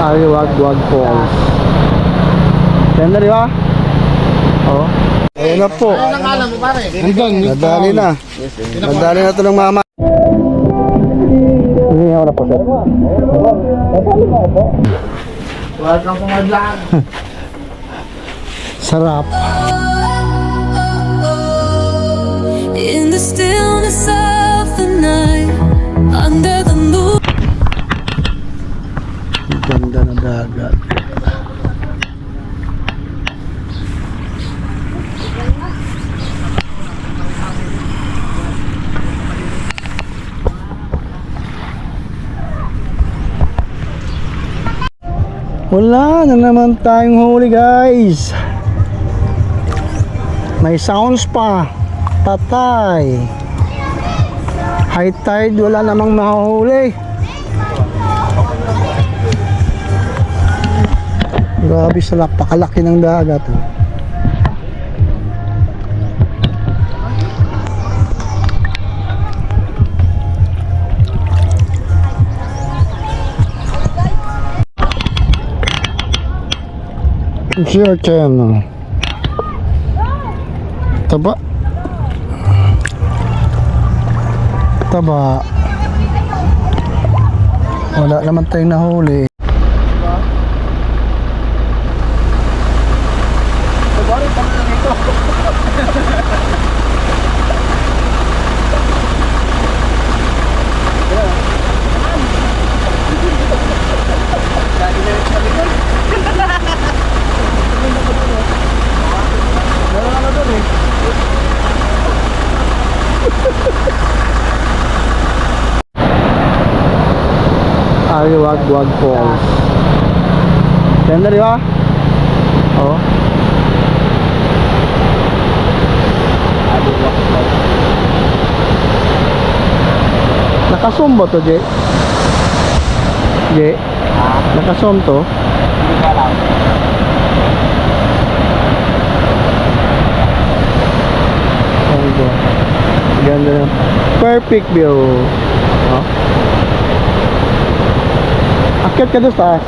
Aliwagwag Falls. Ganda, di ba? Oh. Ayun na po. Nadali na. Nadali na ito ng mama. Hindi ako na po, sir. Welcome po mag-vlog. Sarap. In the stillness of the night, under the moon. Ganda na dagat. Wala na naman tayong huli, guys. May sounds pa. Patay. High tide, wala namang mahuli. Grabe, sa napakalaki ng dagat. It's your turn. Taba. Taba. Wala naman tayong nahuli. Aliwagwag Falls. Ganda, di ba? Oh. Nakasum ba to, Je? Je? Nakasum to? Hindi ko alam. Ganda na. Perfect view. Oh. Akit ka doon sa taas.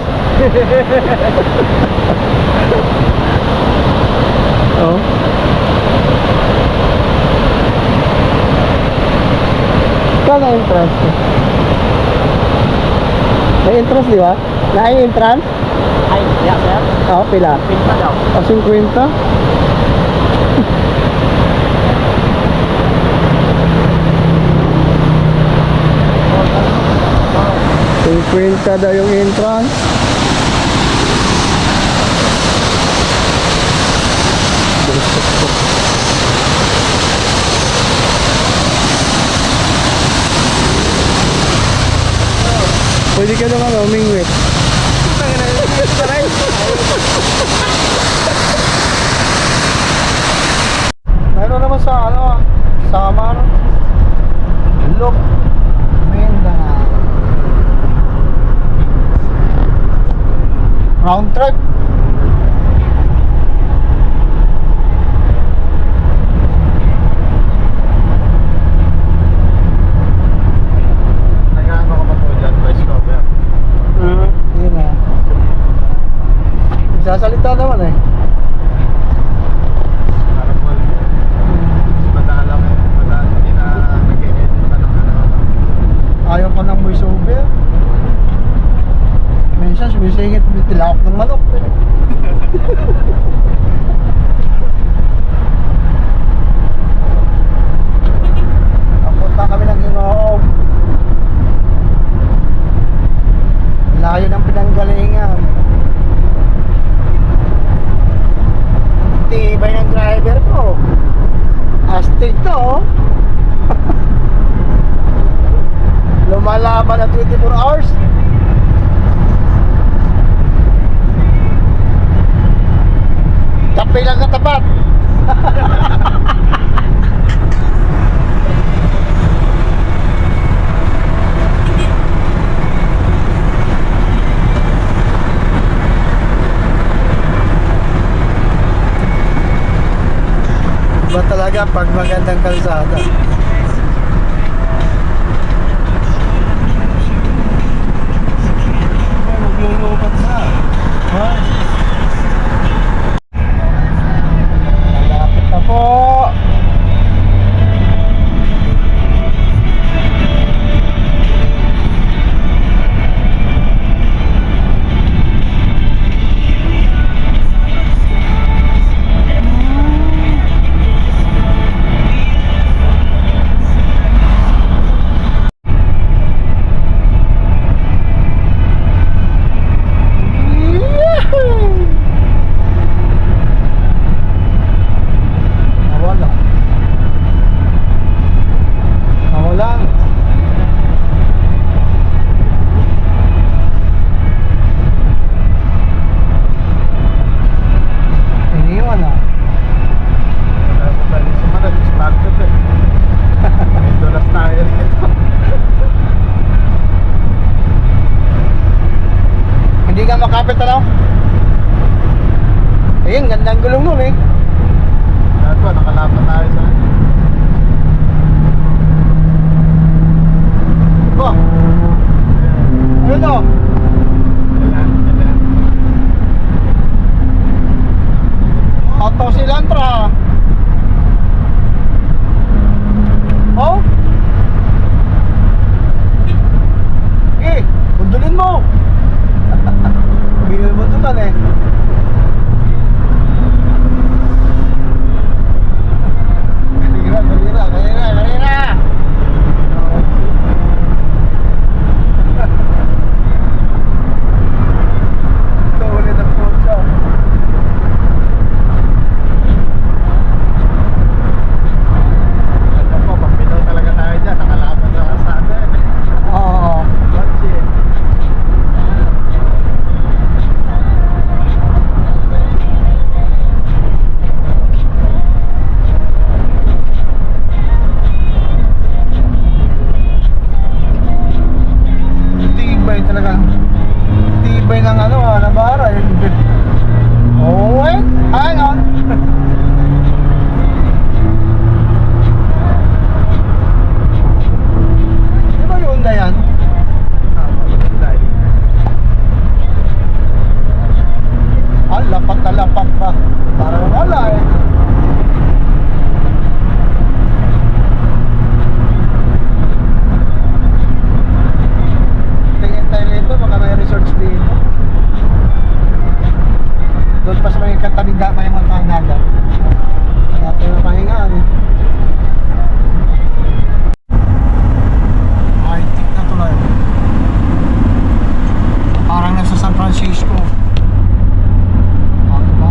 Oh. Kaya entrance. May entrance, di ba? May entrance? Ay, yeah, sir. Oo, pila. Pinta daw. O, 50? Kwenta daw yung entrance. Pwede ka naman umingwit. Mayroon naman sa ano, sama ano. Look. Mindanao. Round trip. Nag-ano ka pa po dyan, voice cover? Yun na. Sasalita naman eh. Para po, madalang hindi na nag-edit mo na ng ano. Ayaw ko ng voice over. Minsan sumisingit, tilawak ng manok. Papunta kami ng Hinoog. Layo ng pinanggalingan. Ang tibay ng driver ko. Astig to, oh. Lumalaban na 24 hours. Kapay lang katapat. Iba talaga pag magandang kalsada. Maglulupat na. ka makapit ano? Ayun, gandang gulong nun eh. Lahat po, nakalapat tayo sa Oh! Ano to? Auto Silantra. Oh? Eh, bundulin mo. Binil mo tutan eh. Kalira. Ito ulit ang puso. Ano po, pag bitaw talaga tayo dyan, nakalapat sa kasada. Oo. Kotse. Tibay talaga. Tibay ng ano, nabara eh. Oh, wait. Hang on. Di ba yung Honda yan? Ah, lapat na lapat pa. Parang wala eh. Tingin tayo rito, baka may resorts dito. Doon pas may katalida, may mga dagat. Kaya tayo pahingaan eh. Ay, tik na tuloy. Parang nasa San Francisco. Ah, diba?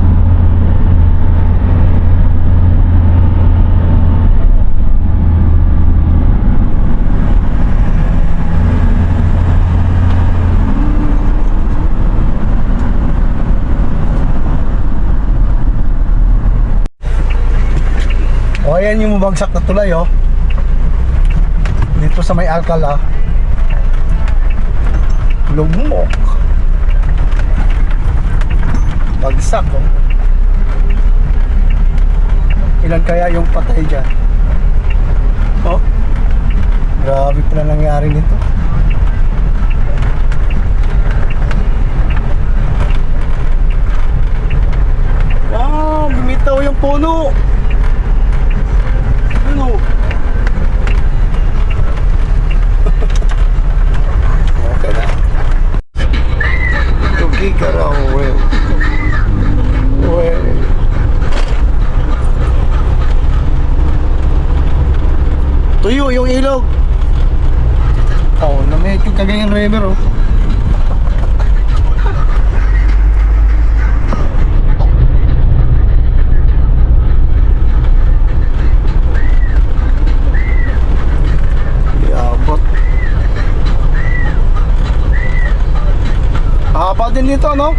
O ayan yung mabagsak na tulay oh. Dito sa may Alcala. Lugmok. Bagsak oh. Ilan kaya yung patay dyan? Oh. Grabe pala nangyari nito. Wow, bumitaw yung puno. Ano? Okay na. Tugi ka raw, well. Well. Tuyo yung ilog. Oh, namit yung Cagayan River oh. Haba din nito, no?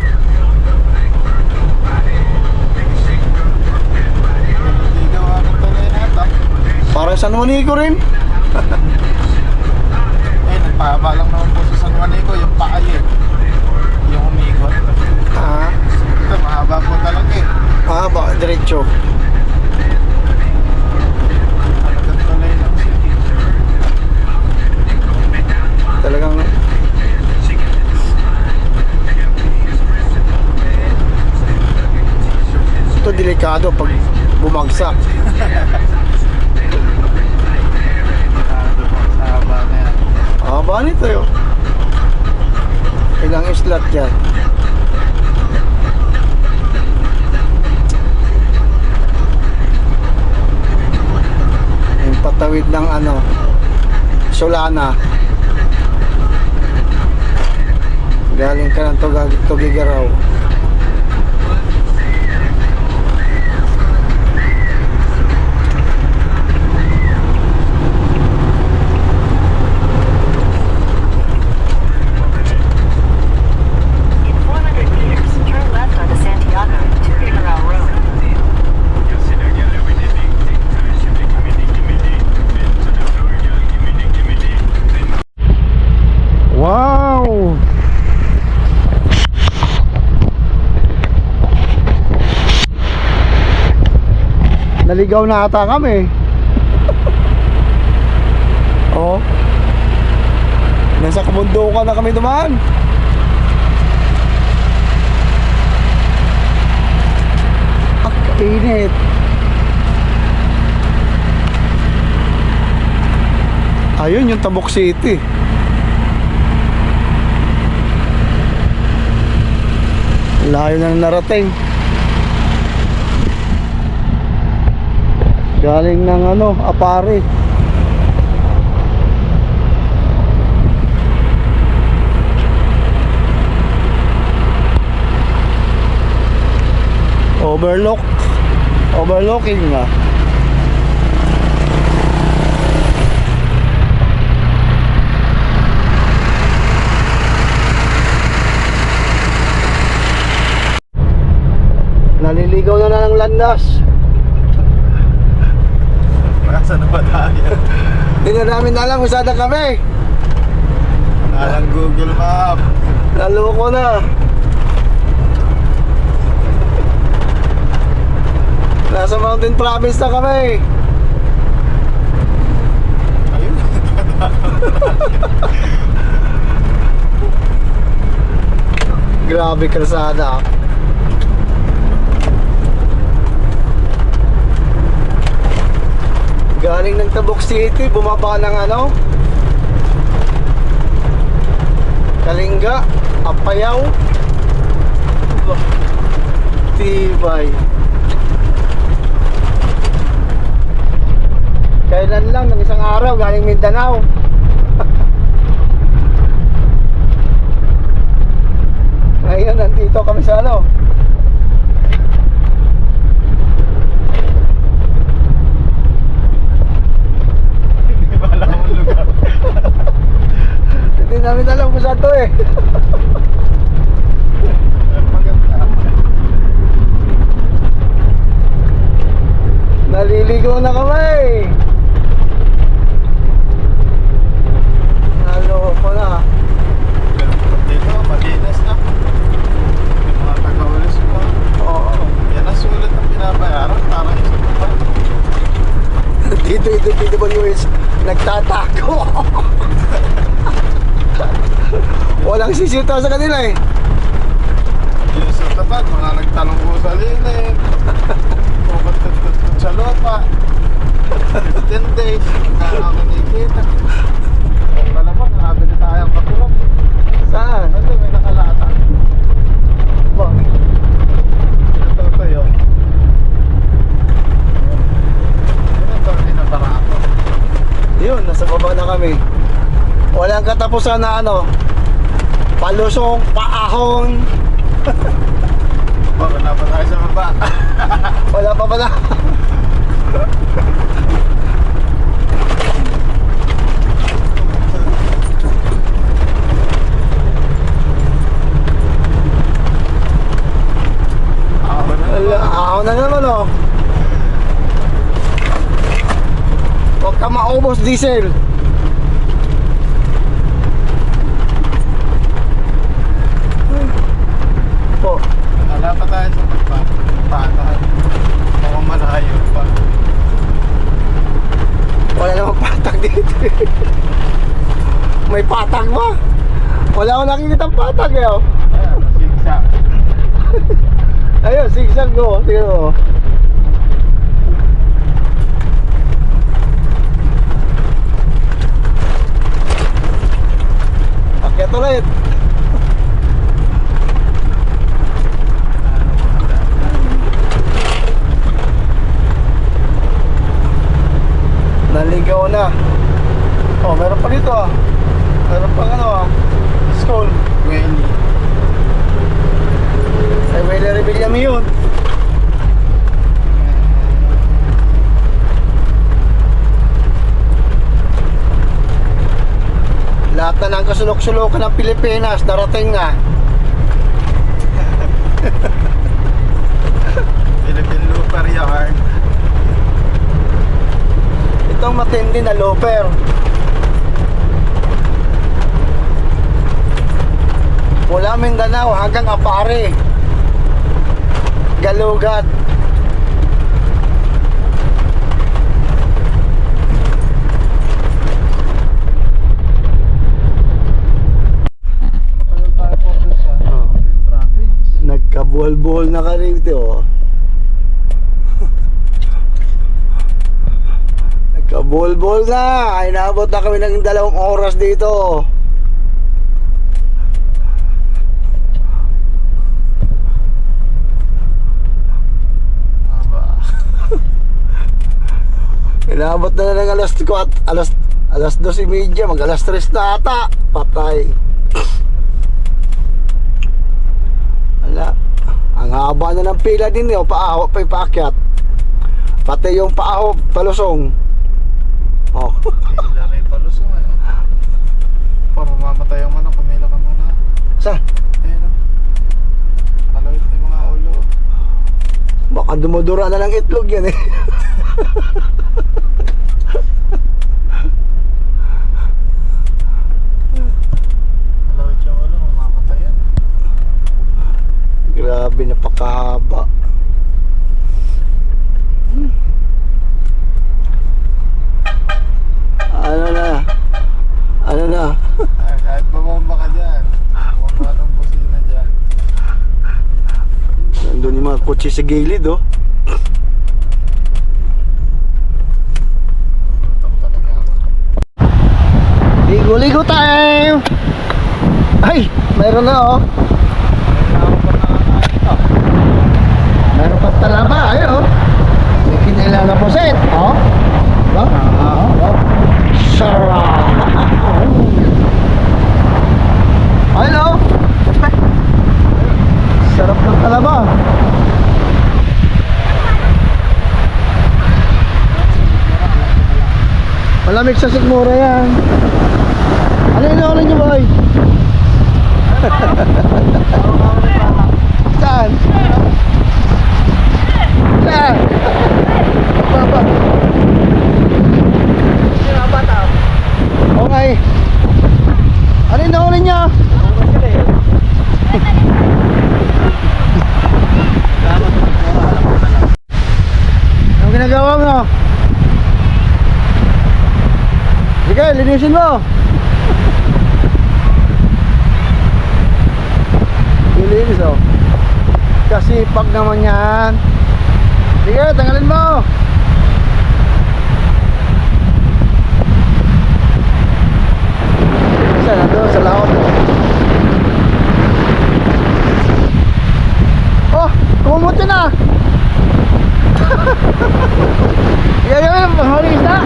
Ligaw ako tuloy na ito. Parang San Juanico rin. Eh, nagpahaba lang naman po sa San Juanico, yung paa yun. Yung umigot. Ah, Ito, mahaba po talaga eh. haba, diretso. Talagang tuloy lang siya. Talagang ito delikado pag bumagsak. Sa haba na yan. Haba nito yun. Ilang slot yan. Yung patawid ng ano, Solana. Galing ka ng Tugigaraw. In 400 meters, turn left onto Santiago to Figueroa Road. Wow! Naligaw na ata kami. Oh. Nasa kabundukan na kami dumaan. Init. Ayun yung Tabok City. Layo na narating. Galing ng Apare. Overlooking nga. Naliligaw na ng landas. Saan na ba tayo? Hindi na namin alam kung saan na kami. Alang Google Map. Naloko na. Nasa Mountain Province na kami. Ayun. Grabe kalsada. Galing ng Tabok City, bumaba ng Kalinga, Apayao. Tibay. Kailan lang, ng isang araw, galing Mindanao. Ngayon, nandito kami sa Hindi ba alam ang lugar? Hindi namin alam kung saan to eh. Maganda. Naliligaw na kami. Naloko na. Dito, malinis na. Yung mga taga-ulis mo. Oo. Yan ang sulit ng pinabayaran. Parang isa pa. Dito ba yung nagtatago? Walang sisita sa kanila eh. Yung sa tapat, mga nagtanong po sa lilim. Pumatutut sa lupa. 15 days. Nakakakinikita. Palabas, nakabili tayo ang katulog. Saan? Kasi may nakalata. Ba? Ito yun. Yun ang tawag din na barato. Yun, nasa baba na kami. Walang katapusan na palusong, paahon. Wala pa tayo sa baba. Wala pa pala. Ako na naman Huwag ka maubos diesel. Po. Wala pa tayo sa pagpapatahan. Mukhang malayo pa. Wala namang patag dito. May patag ba? Wala akong nakikita patag Ayan, masigsa. Ayun, zigzag go. Tingnan mo. Akyat ulit. Naligaw na. Oh, meron pa dito Meron pang school. Well, Ay, Wele Rebillame yun. Lahat na ng kasulok-sulukan ng Pilipinas, darating na. Philippine Looper Yard. Itong matindi na looper. Mula Mindanao hanggang Apare. Galugat. Nagkabuhol-buhol na ka rito, oh. Nagkabuhol-buhol na. Ay, naabot na kami ng 2 oras dito. Inaabot na ng alas 2:30, mag alas 3 na ata. Patay. Wala. Ang haba na ng pila din yun, paaho, paakyat. Pati yung paaho, palusong. Oh. Pila rin palusong eh. Para mamatay ang manok, kumila ka muna. Sa? Ayun o. Nakalawit na yung mga ulo. Baka dumudura na ng itlog yan eh. Nakalawit yung ulo, mamatay yan. Grabe, napakahaba. Ano na? Kahit bumomba ka dyan. Bumomba ng busina dyan. Nandun yung mga kotse sa gilid, oh. Tutok talaga ako. Ligo-ligo time! Ay! Mayroon na, oh. Meron pa talaba, ayun, oh. May kinailangan na po set, oh. Oh? Oh? Sarap! Ayun, oh. Sarap ng talaba. Malamig sa sikmura yan. Ano yun nyo, boy? Saan? Saan? Papa. Okay. Ano yun nahuli nyo? Anong ginagawa mo? Sige, linisin mo. Lilinis, oh. Kasi pag naman yan. Sige, tanggalin mo. Isa na doon sa laot. Oh, kumuti na. Yan, mahuli isda.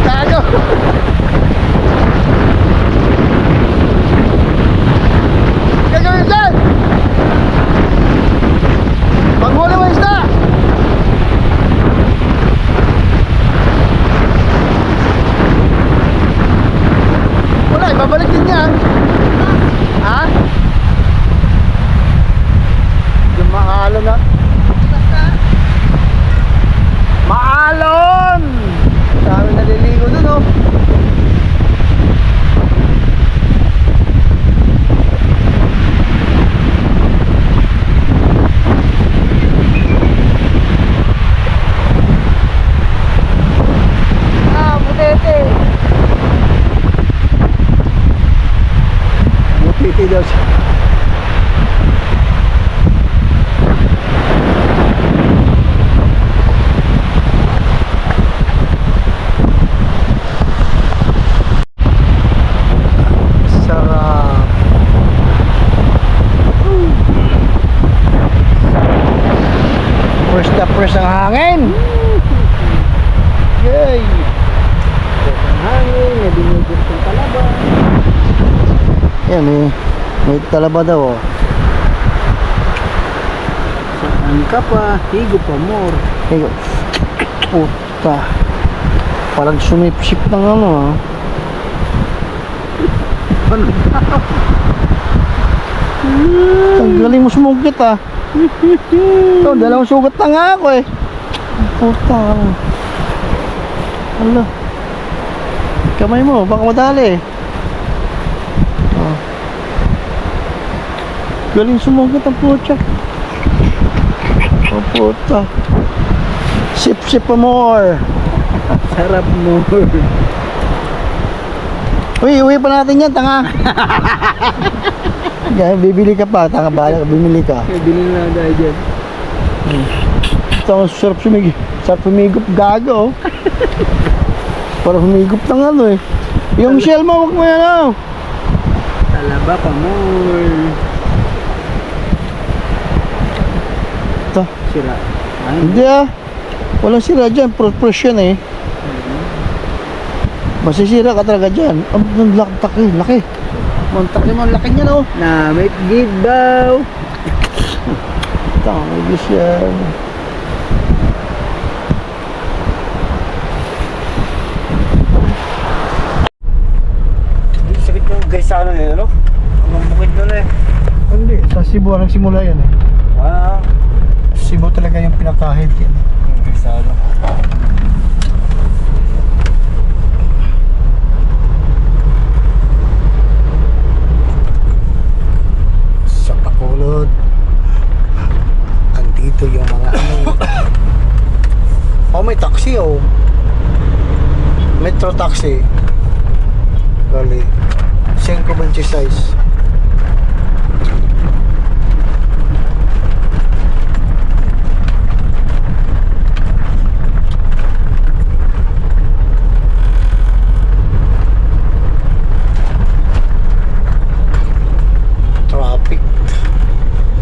Tago. Gagawin dyan. Maghuli mo isda. Wala, ibabalik din yan. Ha? Maalon na. Maalon! Dami naliligo dun, oh. Butete. Butete daw siya. Fresh ang hangin. Yay! Fresh ang hangin, may binigit yung talaba. Yan, may talaba daw, oh. Saan ka pa? Higo pa more. Higo. Puta. Parang sumipsip ng ano, ah. Ang galing mo sumugit, ah. Ito, 2 sugat na nga ako eh. Puta. Hala. Kamay mo, baka madali. Oh. Galing sumugat ang pucha. Oh, puta. Sip pa more. Sarap more. Uwi pa natin yan, tanga. Kaya bibili ka pa, tanga bala, bumili ka. Bili na dahil dyan. Ito, sarap humigop, gago. Para humigop ng ano eh. Yung shell mo, huwag mo yan oh. Talaba pa more. Ito. Sira. Hindi ah. Walang sira dyan, fresh yan eh. Masisira ka talaga dyan. Ang laki. Montak mo, ang laki niya no. Namit gibaw. Tama, guys yan. Sakit yung guys sa ano yun, no? Ang bukid doon eh. Hindi, sa Cebu nagsimula yan eh. Wow. Cebu talaga yung pinakahid yan. Yung guys sa ano. Sa Bacolod. Andito yung mga ano. Oh, may taxi oh. Metro taxi. Gali. 5.26. Traffic.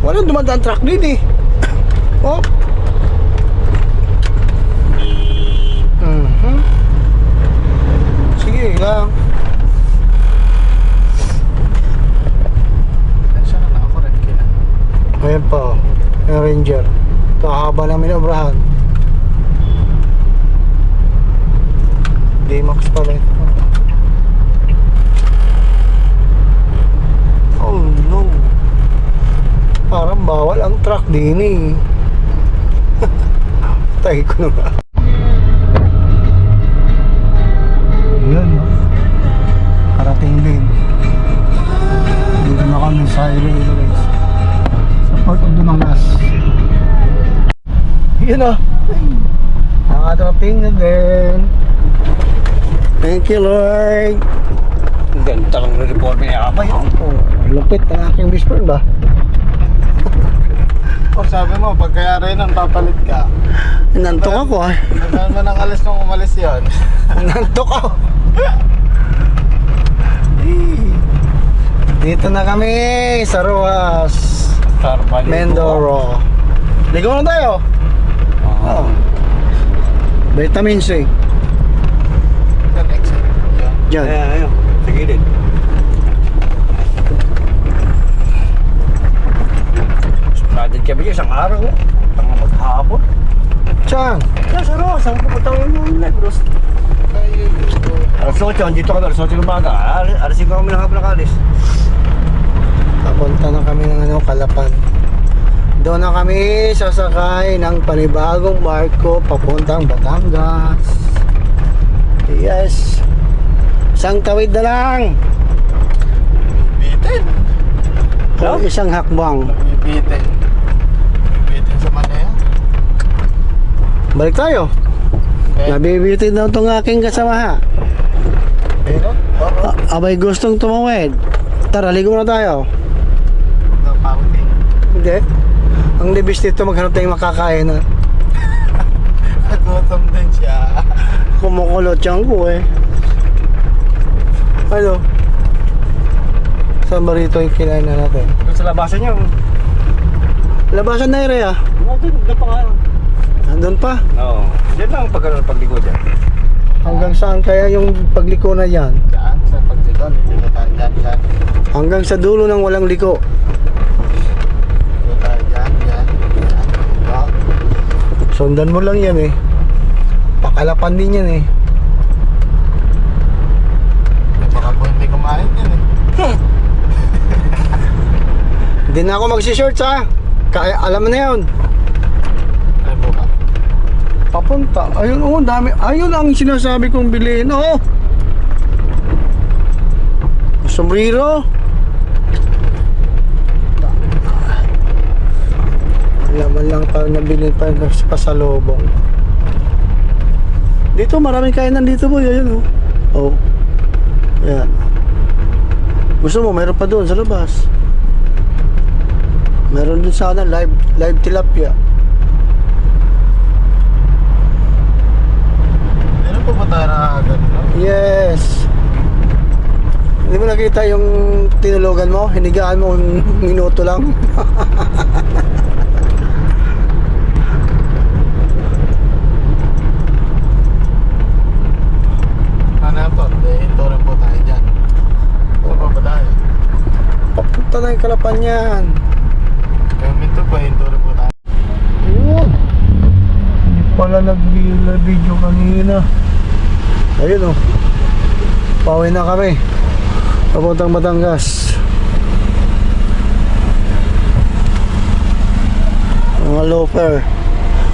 Walang dumadaan truck din eh. Oh. Sige lang. Saan na ako rin kina? Ayan pa, yung Ranger. Kahaba namin obrahan. D-Max pala ito. Oh no. Parang bawal ang truck din eh. Tayo ko na ba? Yun, no? Karating din. Dito na kami sa Iloilo guys. Sa Port of Dumangas. Yun o. Nakarating na din. Thank you Lord. Ang ganda ng reform niya kapay. Oh, lupit ang aking whisper ba? O sabi mo, pag kaya rin ang papalit ka. Nantok ako ah. Nagkaan mo ng alis nung umalis yun. Nantok ako. Dito na kami sa Ruas Mindoro. Ligo na tayo. Oh. Vitamin C. Diyan. Ayun. Sige din. Spreaded kami dyan isang araw. Tanga maghapon. Diyan. Yan sa Ross. Ang pupunta ko yung Negros. Alas 8, dito ka na. Alas 8 ng umaga. Alas 5 kami ng hapon nakalis. Papunta na kami ng Kalapan. Doon na kami sasakay ng panibagong barko papuntang Batangas. Yes. Isang tawid na lang. Bitin. O isang hakbang. Bitin. Bitin sa Manila. Balik tayo. Nabibitin na itong aking kasama. Pero? Oo. Abay gustong tumawid. Tara, ligo na tayo. Napauti. Hindi. Ang libis dito maghanap tayong makakain na. Nagutom din siya. Kumukulot siyang ko eh. Ano? Saan ba rito yung kinain na natin? Doon sa labasan niyo. Labasan na ere ah. Doon pa nga. Nandun pa. Oo. Diyan lang pagligo dyan. Hanggang saan kaya yung pagliko na yan? Diyan, sa pagliko. Hindi ka tayo dyan. Hanggang sa dulo ng walang liko. Hindi tayo dyan. Sundan mo lang yan eh. Pakalapan din yan eh. Baka po hindi kumain yan eh. Hindi na ako magsishorts ha. Kaya alam mo na yun. Ay po ka. Papunta. Ayun oh, dami. Ayun ang sinasabi kong bilhin oh. Sombrero. Laman lang pa nabili pa sa pasalubong. Dito maraming kainan dito boy. Ayun oh. Oh. Yan. Gusto mo, meron pa doon sa labas. Meron din sana live tilapia. Meron po ba tayo nakakagat, no? Yes. Hindi mo nakita yung tinulugan mo? Hinigaan mo ng minuto lang. Ano po? Ito rin po tayo dyan. Saan pa ba tayo? Papunta na yung Kalapan yan. Kaya minto pa, ito rin po tayo. Ayun. Hindi pala nag-video kanina. Ayun, oh. Pauwi na kami. Papuntang Batangas. Mga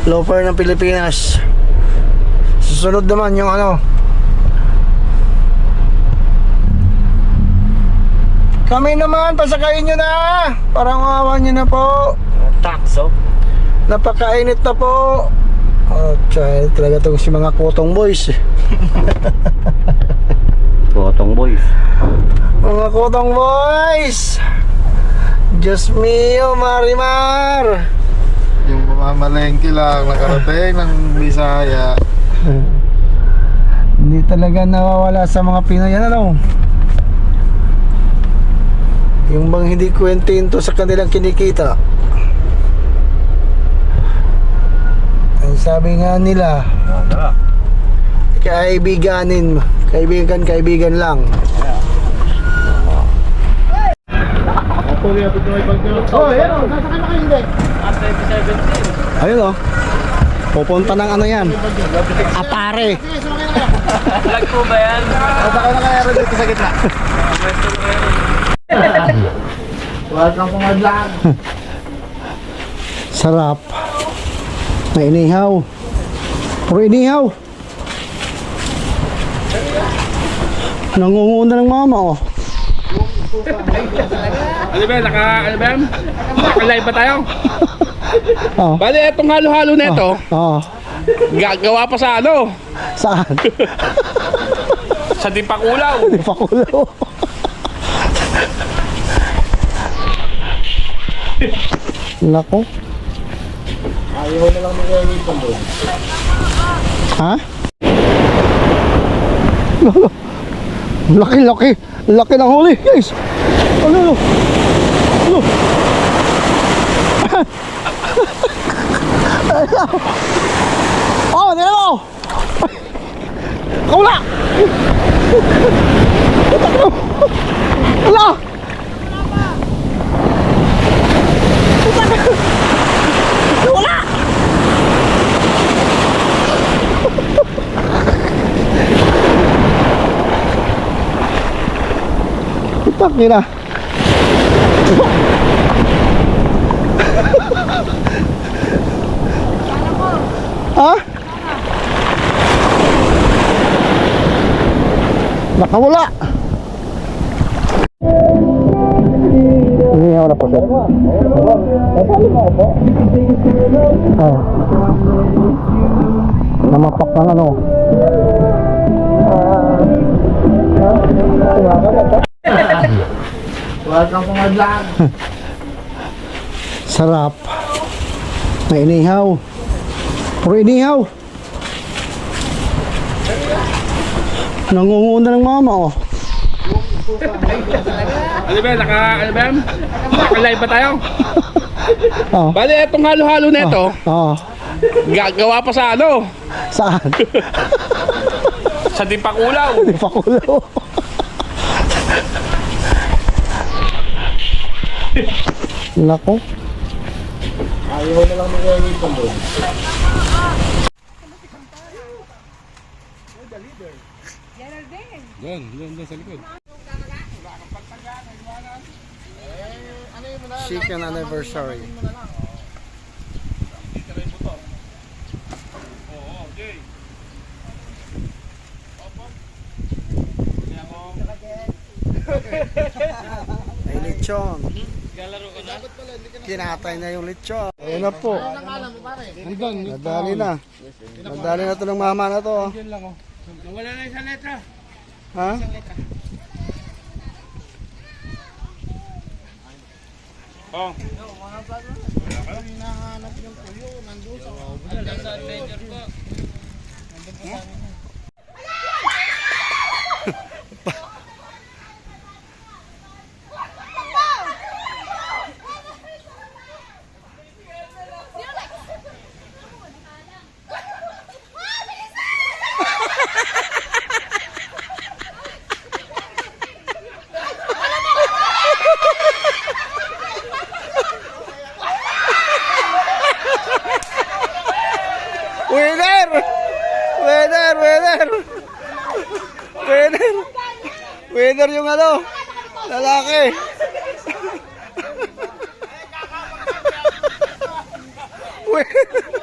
loafer ng Pilipinas. Susunod naman yung ano, kami naman, pasakayin nyo na. Parang awan nyo na po. Takso. Napakainit na po. Oh, try talaga itong si mga Kotong Boys. Kotong boys. Mga Kotong Boys. Diyos mio, Marimar. Yung mamamalengke lang, nakarating ng Bisaya. Hindi talaga nawawala sa mga Pinoy yan, ano? Yung bang hindi kwentento sa kanilang kinikita. Ang sabi nga nila, kaibiganin, kaibigan lang. Oh, yan o. Nasakay na kayo hindi. Ayun, oh. Pupunta ng ano yan, Apare. Vlog po ba yan? Nasakay na kayo rin dito sa gitna. Welcome po madlang. Sarap. May inihaw. Puro inihaw. Nangunguna ng mama, oh. Ano ba? Naka-live ba tayo? Oh. Bali, itong halo-halo na ito, Oh. gagawa pa sa ano? Saan? Sa Dipakulaw. Di pa kulo. Nako. Ayaw na lang nila yung doon. Ha? Laki. Laki ng huli, guys. Ano? Ano? Oh, nila mo. Kaula. Wala. Wala. Itak nila. Ha? Nakawala. Hindi ako na po, sir. Ah. Namapak ng ano. Welcome po madlang. Sarap. May inihaw. Puro inihaw. Nangunguna ng mama, oh. Ano ba? Naka-live ba tayo? Oh. Bali, itong halo-halo na ito, Oh. gagawa pa sa ano? Saan? Sa Dipakulaw. Di pa kulo. Nako. Ayaw na lang nila yung doon. Doon sa likod. Chicken anniversary. May lechon. Kinatay na yung lechon. Ayun na po. Nadali na. Nadali na to ng mama na to. Wala na isang letra. Ha? Isang letra. Oh. Hinahanap yung tuyo. Nandun sa adventure po. Nandun po sa amin. Winner! Winner! Winner! Winner! Winner yung ano, lalaki. Winner!